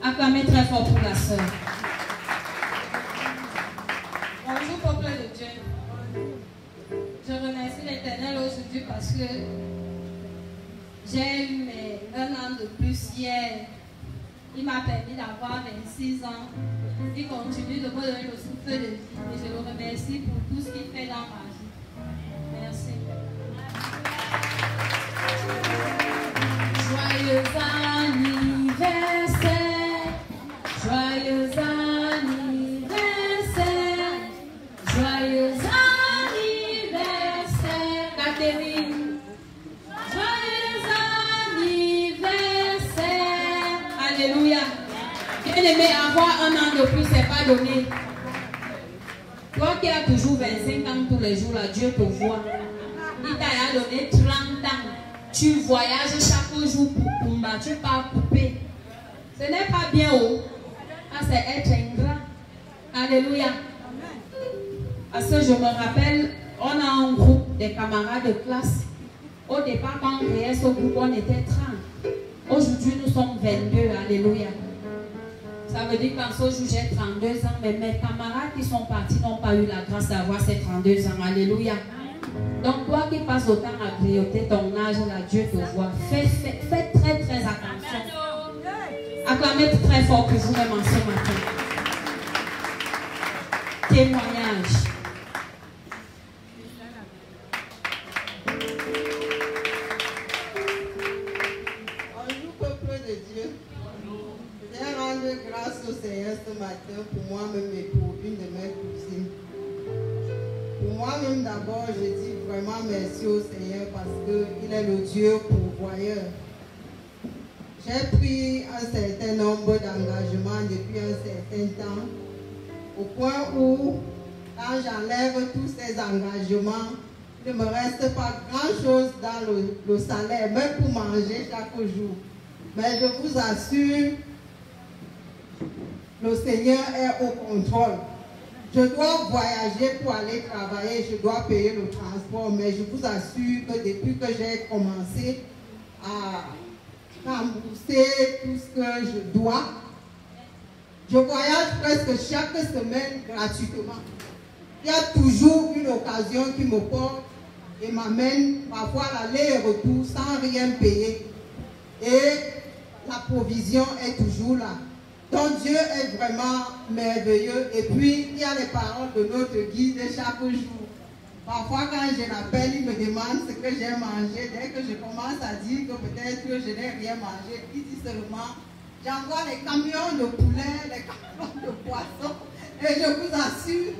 Acclamez très fort pour la sœur. Bonjour, peuple de Dieu. Je remercie l'Éternel aujourd'hui parce que j'ai eu un an de plus hier. Il m'a permis d'avoir 26 ans. Il continue de me donner le souffle de vie. Et je le remercie pour tout ce qu'il fait dans ma vie. Merci. Joyeux anniversaire. Joyeux anniversaire. Joyeux anniversaire. Catherine. Joyeux anniversaire. Alléluia. Bien-aimé, avoir un an de plus, c'est pas donné. Toi qui as toujours 25 ans tous les jours, là, Dieu te voit. Il t'a donné 30 ans. Tu voyages chaque jour pour Kumba, tu pars couper. Ce n'est pas bien haut. Ah, c'est être ingrat. Alléluia. Parce que je me rappelle, on a un groupe de camarades de classe. Au départ, quand on créait ce groupe, on était 30. Aujourd'hui, nous sommes 22. Alléluia. Ça veut dire qu'en ce jour, j'ai 32 ans. Mais mes camarades qui sont partis n'ont pas eu la grâce d'avoir ces 32 ans. Alléluia. Donc, toi qui passes autant à grignoter ton âge, là, Dieu te voit. Fais très, très attention. Acclamez très fort pour vous-même en ce matin. Témoignage. Bonjour, peuple de Dieu. Je vais rendre grâce au Seigneur ce matin pour moi-même et pour une de mes cousines. Pour moi-même d'abord, je dis vraiment merci au Seigneur parce qu'il est le Dieu pourvoyeur. J'ai pris un certain nombre d'engagements depuis un certain temps, au point où, quand j'enlève tous ces engagements, il ne me reste pas grand-chose dans le salaire, même pour manger chaque jour. Mais je vous assure, le Seigneur est au contrôle. Je dois voyager pour aller travailler, je dois payer le transport, mais je vous assure que depuis que j'ai commencé à rembourser tout ce que je dois, je voyage presque chaque semaine gratuitement. Il y a toujours une occasion qui me porte et m'amène parfois l'aller et retour sans rien payer. Et la provision est toujours là. Donc Dieu est vraiment merveilleux. Et puis, il y a les paroles de notre guide chaque jour. Parfois, quand je l'appelle, il me demande ce que j'ai mangé. Dès que je commence à dire que peut-être que je n'ai rien mangé, il dit seulement, j'envoie les camions de poulet, les camions de poisson. Et je vous assure,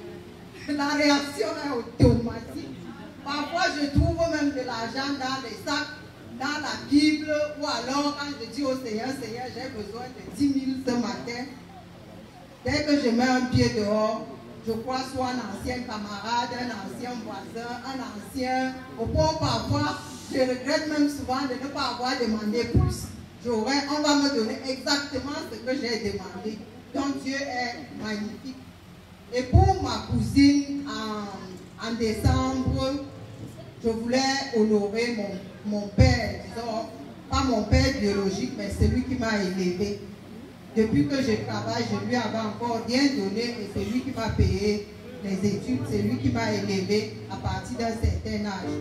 la réaction est automatique. Parfois, je trouve même de l'argent dans les sacs, dans la Bible, ou alors quand je dis au Seigneur, Seigneur, j'ai besoin de 10 000 ce matin. Dès que je mets un pied dehors, je crois soit un ancien camarade, un ancien voisin, un ancien. Au point parfois, je regrette même souvent de ne pas avoir demandé plus. On va me donner exactement ce que j'ai demandé. Donc Dieu est magnifique. Et pour ma cousine, en décembre, je voulais honorer mon père, disons, pas mon père biologique, mais celui qui m'a élevé. Depuis que je travaille, je lui avais encore rien donné et c'est lui qui m'a payé les études, c'est lui qui m'a élevé à partir d'un certain âge.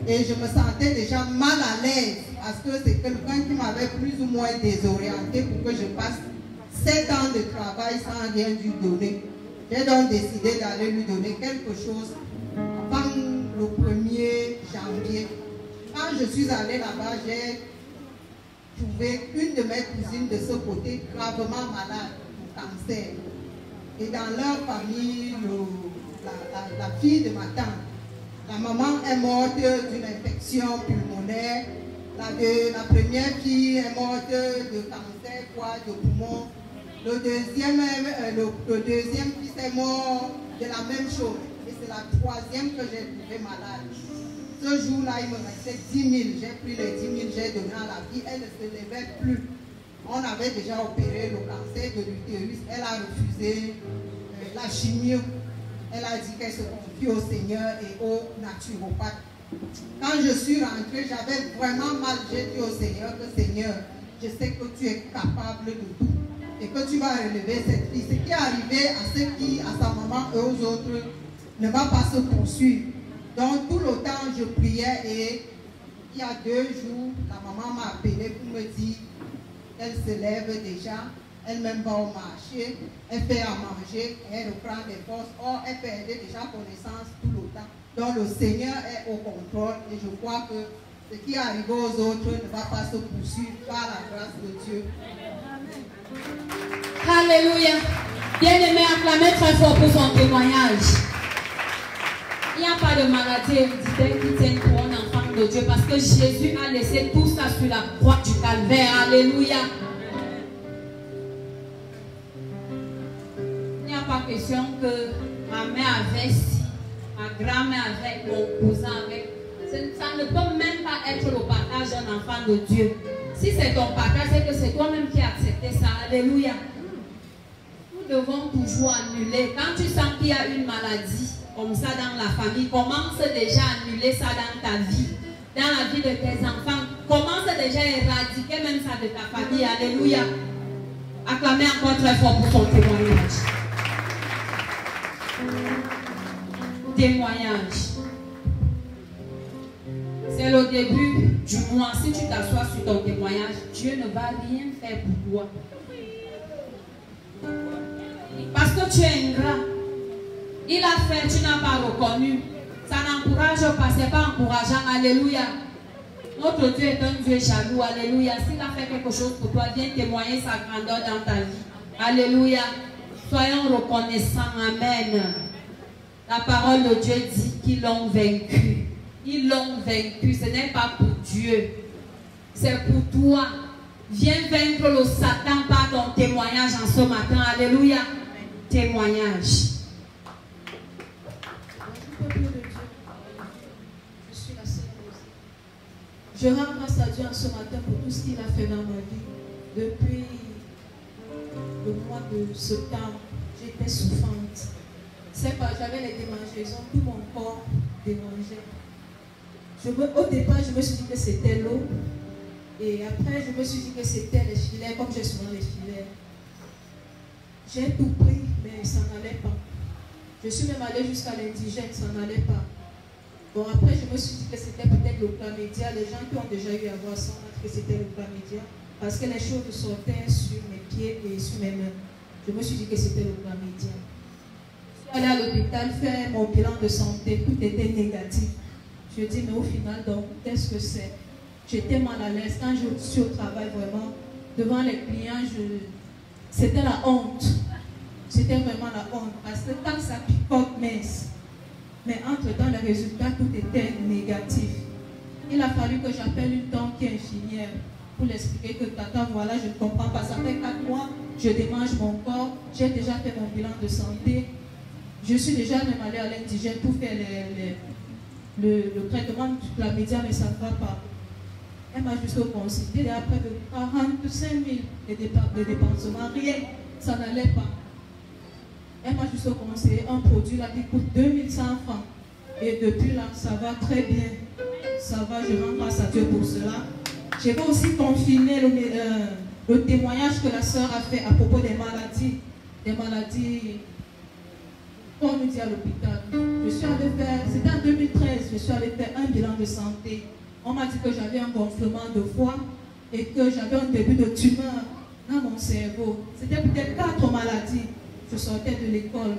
Et je me sentais déjà mal à l'aise parce que c'est quelqu'un qui m'avait plus ou moins désorienté pour que je passe 7 ans de travail sans rien lui donner. J'ai donc décidé d'aller lui donner quelque chose avant le 1er janvier. Quand je suis allée là-bas, j'ai trouvé une de mes cousines de ce côté gravement malade du cancer. Et dans leur famille, la fille de ma tante, la maman est morte d'une infection pulmonaire. La première fille est morte de cancer, de poumon. Le deuxième fils est mort de la même chose. Et c'est la troisième que j'ai trouvée malade. Ce jour-là, il me restait 10 000. J'ai pris les 10 000, j'ai donné à la fille. Elle ne se levait plus. On avait déjà opéré le cancer de l'utérus. Elle a refusé la chimio. Elle a dit qu'elle se confie au Seigneur et au naturopathe. Quand je suis rentrée, j'avais vraiment mal. J'ai dit au Seigneur que Seigneur, je sais que tu es capable de tout. et que tu vas relever cette fille. Ce qui est arrivé à ceux qui, à sa maman et aux autres, ne va pas se poursuivre. Donc tout le temps, je priais et il y a 2 jours, la maman m'a appelé pour me dire qu'elle se lève déjà, elle-même va au marché, elle fait à manger, elle reprend des forces. Or, elle perdait déjà connaissance tout le temps. Donc le Seigneur est au contrôle et je crois que ce qui arrive aux autres ne va pas se poursuivre par la grâce de Dieu. Alléluia. Bien-aimé, acclamez très fort pour son témoignage. Il n'y a pas de maladie héréditaire qui tienne pour un enfant de Dieu parce que Jésus a laissé tout ça sur la croix du calvaire. Alléluia. Il n'y a pas question que ma mère avait ci, ma grand-mère avec, mon cousin avec. Ça ne peut même pas être le partage d'un enfant de Dieu. Si c'est ton partage, c'est que c'est toi-même qui as accepté ça. Alléluia. Nous devons toujours annuler. Quand tu sens qu'il y a une maladie comme ça dans la famille, commence déjà à annuler ça dans ta vie, dans la vie de tes enfants. Commence déjà à éradiquer même ça de ta famille. Alléluia. Acclamez encore très fort pour son témoignage. Témoignage. C'est le début du mois. Si tu t'assois sur ton témoignage, Dieu ne va rien faire pour toi. Parce que tu es ingrat. Il a fait, tu n'as pas reconnu. Ça n'encourage pas, ce n'est pas encourageant. Alléluia. Notre Dieu est un Dieu jaloux. Alléluia. S'il a fait quelque chose pour toi, viens témoigner sa grandeur dans ta vie. Alléluia. Soyons reconnaissants. Amen. La parole de Dieu dit qu'ils l'ont vaincu. Ils l'ont vaincu. Ce n'est pas pour Dieu. C'est pour toi. Viens vaincre le Satan par ton témoignage en ce matin. Alléluia. Témoignage. Je suis la Sainte Rose. Je rends grâce à Dieu en ce matin pour tout ce qu'il a fait dans ma vie. Depuis le mois de septembre, j'étais souffrante. C'est pas, j'avais les démangeaisons, tout mon corps démangeait. Au départ, je me suis dit que c'était l'eau. Et après, je me suis dit que c'était les filets, comme j'ai souvent les filets. J'ai tout pris, mais ça n'allait pas. Je suis même allée jusqu'à l'indigène, ça n'allait pas. Bon, après, je me suis dit que c'était peut-être le chlamydia. Les gens qui ont déjà eu à voir ça, que c'était le chlamydia. Parce que les choses sortaient sur mes pieds et sur mes mains. Je me suis dit que c'était le chlamydia. Je suis allée à l'hôpital faire mon bilan de santé. Tout était négatif. Je dis, mais au final, donc, qu'est-ce que c'est? J'étais mal à l'aise. Quand je suis au travail, vraiment, devant les clients, c'était la honte. C'était vraiment la honte. Parce que quand ça picote, mince. Mais entre-temps, les résultats, tout était négatif. Il a fallu que j'appelle une tante qui est infirmière pour l'expliquer que tata, voilà, je ne comprends pas. Ça fait 4 mois, je démange mon corps. J'ai déjà fait mon bilan de santé. Je suis déjà même allée à l'indigène pour faire le traitement de la média, mais ça ne va pas. Elle m'a juste consulté et après de 45 000 de dépensements, rien, ça n'allait pas. Elle m'a juste conseillé un produit là qui coûte 2100 francs. Et depuis là, ça va très bien. Ça va, je rends grâce à Dieu pour cela. Je vais aussi confirmer le témoignage que la sœur a fait à propos des maladies. Des maladies, qu'on nous dit à l'hôpital. Je suis allée faire, c'était en 2013, je suis allée faire un bilan de santé. On m'a dit que j'avais un gonflement de foie et que j'avais un début de tumeur dans mon cerveau. C'était peut-être 4 maladies. Je sortais de l'école.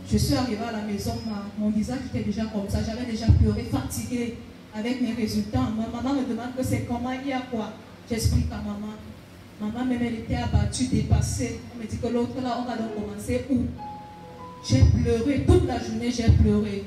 Je suis arrivée à la maison, mon visage était déjà comme ça. J'avais déjà pleuré, fatiguée avec mes résultats. Ma maman me demande que c'est comment, il y a quoi. J'explique à maman. Maman même, elle était abattue, dépassée. On me dit que l'autre là, on va donc commencer où? J'ai pleuré, toute la journée j'ai pleuré.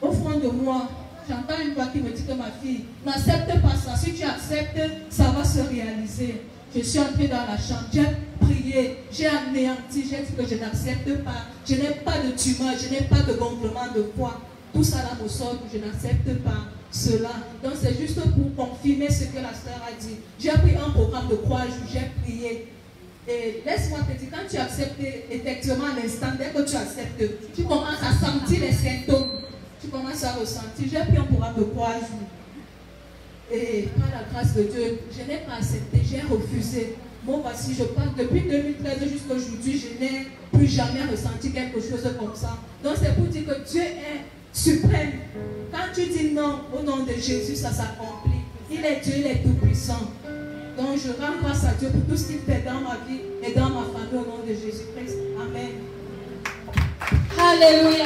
Au fond de moi, j'entends une voix qui me dit que ma fille, n'accepte pas ça. Si tu acceptes, ça va se réaliser. Je suis entrée dans la chambre, j'ai prié, j'ai anéanti, j'ai dit que je n'accepte pas. Je n'ai pas de tumeur, je n'ai pas de gonflement de foie. Tout ça là me sort, je n'accepte pas cela. Donc c'est juste pour confirmer ce que la sœur a dit. J'ai pris un programme de 3 jours, j'ai prié. Et laisse-moi te dire, quand tu acceptes, effectivement à l'instant, dès que tu acceptes, tu commences à sentir les symptômes. Tu commences à ressentir. J'ai pris un programme de 3 jours. Et par la grâce de Dieu, je n'ai pas accepté, j'ai refusé. Bon, voici, je parle depuis 2013 jusqu'à aujourd'hui, je n'ai plus jamais ressenti quelque chose comme ça. Donc c'est pour dire que Dieu est suprême. Quand tu dis non, au nom de Jésus, ça s'accomplit. Il est Dieu, il est tout puissant. Donc je rends grâce à Dieu pour tout ce qu'il fait dans ma vie et dans ma famille au nom de Jésus-Christ. Amen. Alléluia.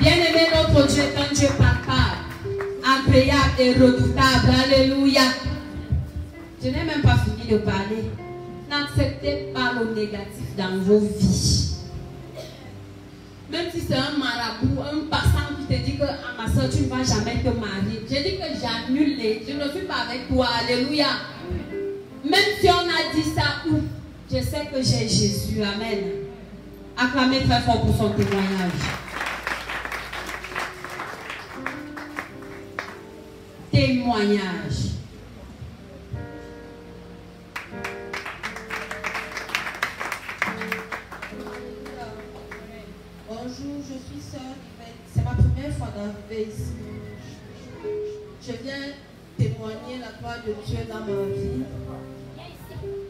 Bien-aimé, notre Dieu est un Dieu papa, agréable et redoutable. Alléluia. Je n'ai même pas fini de parler. N'acceptez pas le négatif dans vos vies. Même si c'est un marabout, un passant qui te dit que à ma soeur, tu ne vas jamais te marier. Je dis que j'annule, je ne suis pas avec toi. Alléluia. Même si on a dit ça, je sais que j'ai Jésus. Amen. Acclamez très fort pour son témoignage. Témoignage. Bonjour, je suis sœur Yvette. C'est ma première fois d'arriver ici. Je viens témoigner la gloire de Dieu dans ma vie.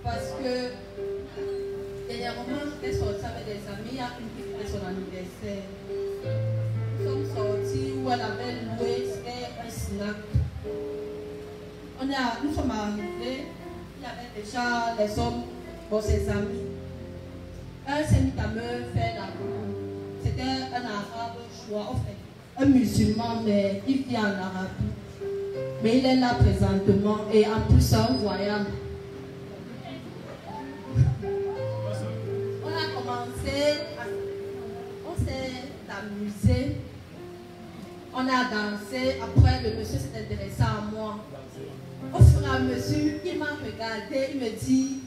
Parce que dernièrement, j'étais sortie avec des amis. Il y a une qui faisait son anniversaire. Nous sommes sortis où elle avait loué, c'était un snack. Nous sommes arrivés. Il y avait déjà les hommes, bon, ses amis. Un s'est mis à me faire la cour. C'était un arabe choix, en fait, un musulman, mais il vit en Arabie. Mais il est là présentement et en plus un voyant. On a commencé, on s'est amusé, on a dansé. Après, le monsieur s'est intéressé à moi. Au fur et à mesure, il m'a regardé, il me dit,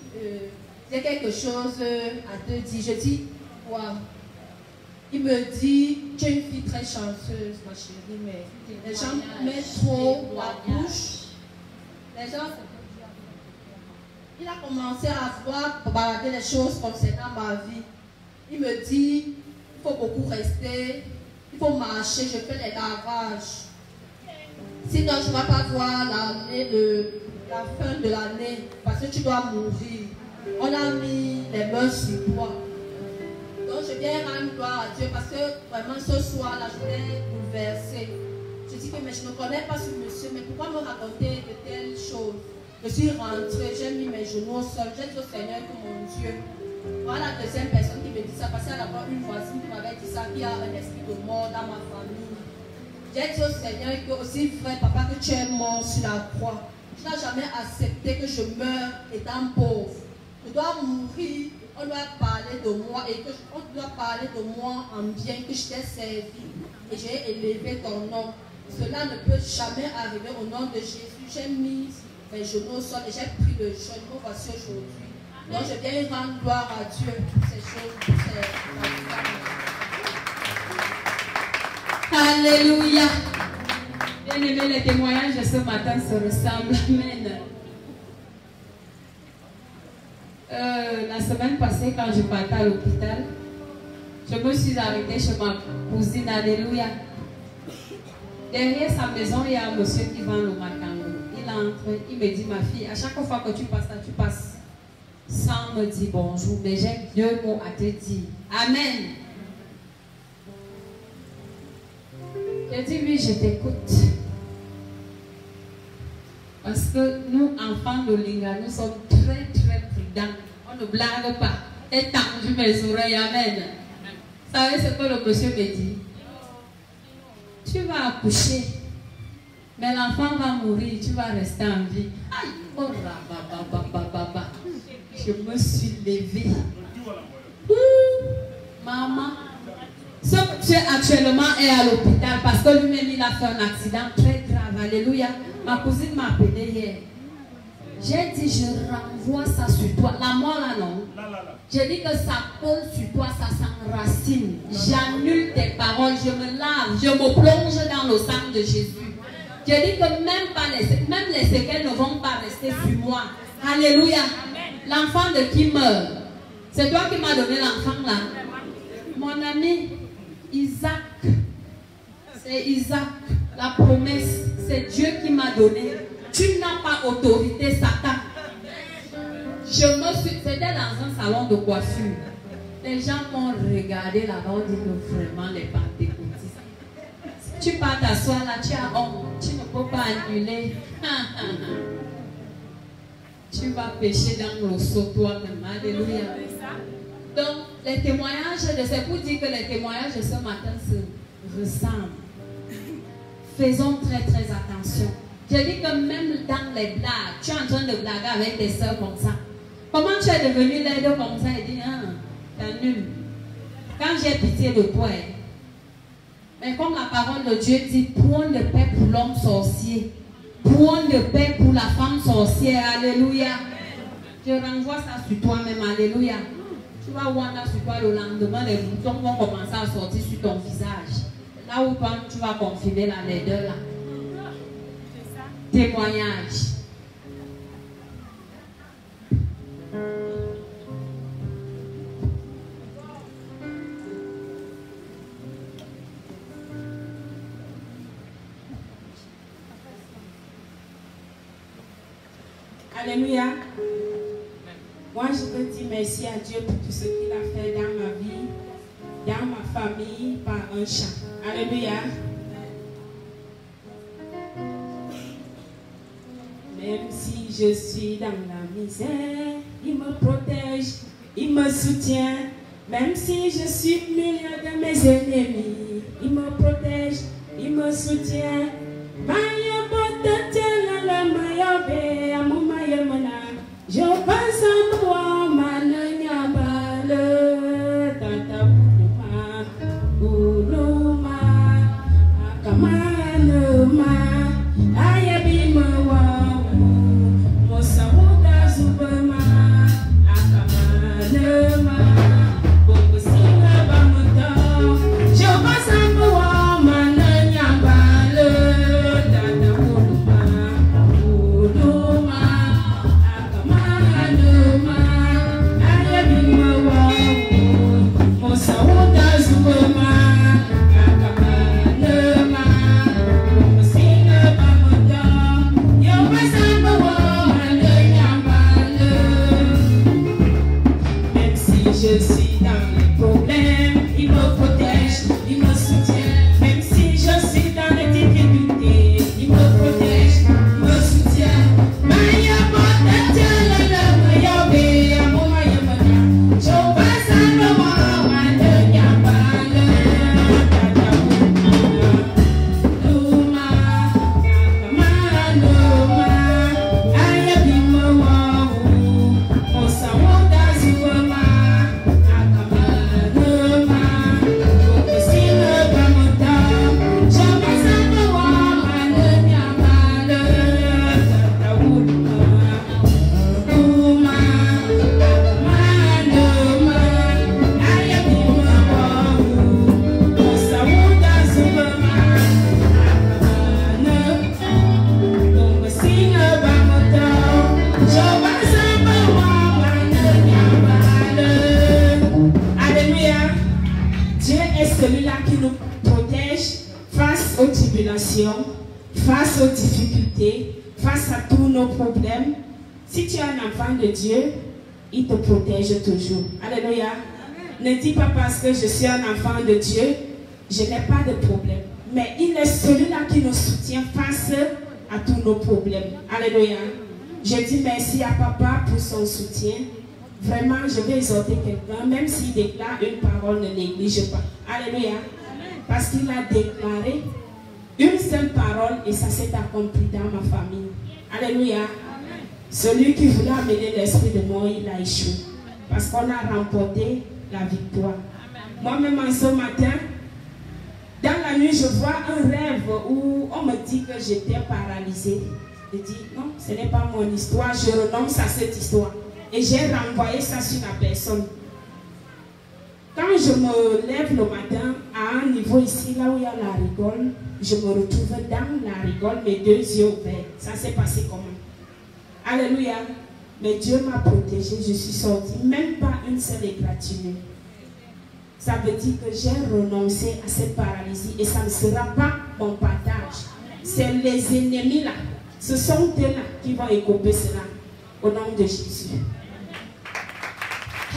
j'ai quelque chose à te dire. Je dis, quoi? Il me dit, tu es une fille très chanceuse, ma chérie, mais les gens mettent trop la bouche. Les gens, il a commencé à voir, balader les choses concernant ma vie. Il me dit, il faut beaucoup rester, il faut marcher, je fais les lavages. Sinon, je ne vais pas voir la fin de l'année, parce que tu dois mourir. On a mis les mains sur toi. Donc je viens rendre gloire à Dieu parce que vraiment ce soir-là, je j'étais bouleversée. Je dis que mais je ne connais pas ce monsieur, mais pourquoi me raconter de telles choses? Je suis rentrée, j'ai mis mes genoux au sol, j'ai dit au Seigneur que mon Dieu. Voilà la deuxième personne qui me dit ça, parce qu'il y a d'abord une voisine qui m'avait dit ça, qu'il y a un esprit de mort dans ma famille. J'ai dit au Seigneur que aussi frère, papa, que tu es mort sur la croix. Je n'ai jamais accepté que je meure étant pauvre. Je dois mourir. On doit parler de moi et on doit parler de moi en bien, que je t'ai servi et j'ai élevé ton nom. Cela ne peut jamais arriver au nom de Jésus. J'ai mis mes genoux au sol et j'ai pris le jeûne. Me voici aujourd'hui. Donc je viens rendre gloire à Dieu pour ces choses, pour ces... Alléluia. Bien aimé, les témoignages de ce matin se ressemblent. Amen. La semaine passée, quand je partais à l'hôpital, je me suis arrêtée chez ma cousine. Alléluia. Derrière sa maison, il y a un monsieur qui vend le macango. Il entre, il me dit, ma fille, à chaque fois que tu passes là, tu passes sans me dire bonjour, mais j'ai 2 mots à te dire. Amen. J'ai dit, oui, je t'écoute. Parce que nous, enfants de Linga, nous sommes très, très prudents. On ne blague pas. Et tendu mes oreilles. Amen. Vous savez ce que le monsieur me dit? Tu vas accoucher, mais l'enfant va mourir, tu vas rester en vie. Aïe, oh, je me suis levée. Maman, ce monsieur actuellement est à l'hôpital parce que lui-même il a fait un accident très grave. Alléluia. Ma cousine m'a appelé hier. J'ai dit, je renvoie ça sur toi. La mort là, non. J'ai dit que ça colle sur toi, ça s'enracine. J'annule tes paroles, je me lave, je me plonge dans le sang de Jésus. J'ai dit que même les séquelles ne vont pas rester sur moi. Alléluia. L'enfant de qui meurt? C'est toi qui m'as donné l'enfant là. Mon ami, Isaac. C'est Isaac. La promesse, c'est Dieu qui m'a donné. Tu n'as pas autorité, Satan. C'était dans un salon de coiffure. Les gens m'ont regardé là-bas, on dit que vraiment les pentecôtistes. Si tu pars t'asseoir là, tu as honte, tu ne peux pas annuler. Tu vas pécher dans le seau toi-même. Alléluia. Donc, les témoignages, c'est pour dire que les témoignages de ce matin se ressemblent. Faisons très très attention. Je dis que même dans les blagues, tu es en train de blaguer avec tes soeurs comme ça. Comment tu es devenu laide comme ça et dis, t'es nul. Quand j'ai pitié de toi, mais comme la parole de Dieu dit, point de paix pour l'homme sorcier, point de paix pour la femme sorcière, alléluia. Je renvoie ça sur toi-même, alléluia. Tu vas voir là sur toi le lendemain, les boutons vont commencer à sortir sur ton visage. Là où toi, tu vas confiner la laideur là. Témoignage. Alléluia. Moi, je veux dire merci à Dieu pour tout ce qu'il a fait dans ma vie, dans ma famille, par un chant. Alléluia. Même si je suis dans la misère, il me protège, il me soutient. Même si je suis au milieu de mes ennemis, il me protège, il me soutient. Je passe en toi, mananya bale, tata uluma, akamanuma, ayabima wa, mosamuda zubama, akamanuma, bokusinga bamuto. Je passe en toi, mananya bale, tata uluma. Je suis dans les problèmes, il me protège, il me soutient. Même si je suis dans les difficultés, il me protège, il me soutient. Celui-là qui nous protège face aux tribulations, face aux difficultés, face à tous nos problèmes. Si tu es un enfant de Dieu, il te protège toujours. Alléluia. Ne dis pas parce que je suis un enfant de Dieu, je n'ai pas de problème. Mais il est celui-là qui nous soutient face à tous nos problèmes. Alléluia. Je dis merci à papa pour son soutien. Vraiment, je vais exhorter quelqu'un, même s'il déclare une parole, ne néglige pas. Alléluia. Parce qu'il a déclaré une seule parole et ça s'est accompli dans ma famille. Alléluia. Celui qui voulait amener l'esprit de mort, il a échoué. Parce qu'on a remporté la victoire. Moi-même, en ce matin, dans la nuit, je vois un rêve où on me dit que j'étais paralysée. Je dis, non, ce n'est pas mon histoire, je renonce à cette histoire. Et j'ai renvoyé ça sur la personne. Quand je me lève le matin, à un niveau ici, là où il y a la rigole, je me retrouve dans la rigole, mes deux yeux ouverts. Ça s'est passé comment? Alléluia. Mais Dieu m'a protégée, je suis sortie, même pas une seule égratignure. Ça veut dire que j'ai renoncé à cette paralysie et ça ne sera pas mon partage. C'est les ennemis là, ce sont eux là qui vont écoper cela au nom de Jésus.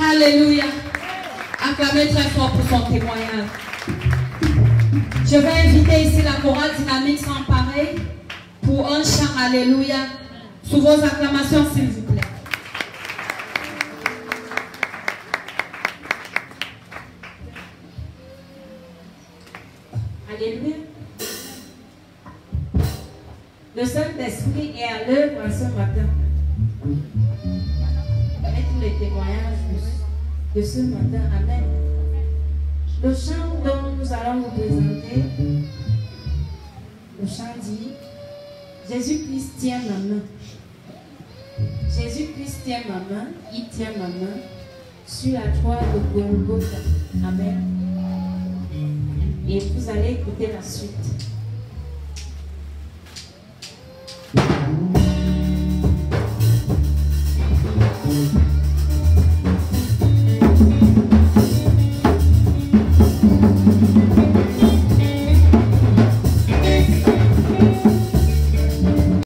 Alléluia. Acclamez très fort pour son témoignage. Je vais inviter ici la chorale dynamique sans pareil pour un chant. Alléluia. Sous vos acclamations, s'il vous plaît. Alléluia. Le Saint-Esprit est à l'œuvre ce matin. Avec tous les témoignages de ce matin. Amen. Le chant dont nous allons vous présenter, le chant dit Jésus-Christ tient ma main. Jésus-Christ tient ma main, il tient ma main sur la croix de Golgotha. Amen. Et vous allez écouter la suite.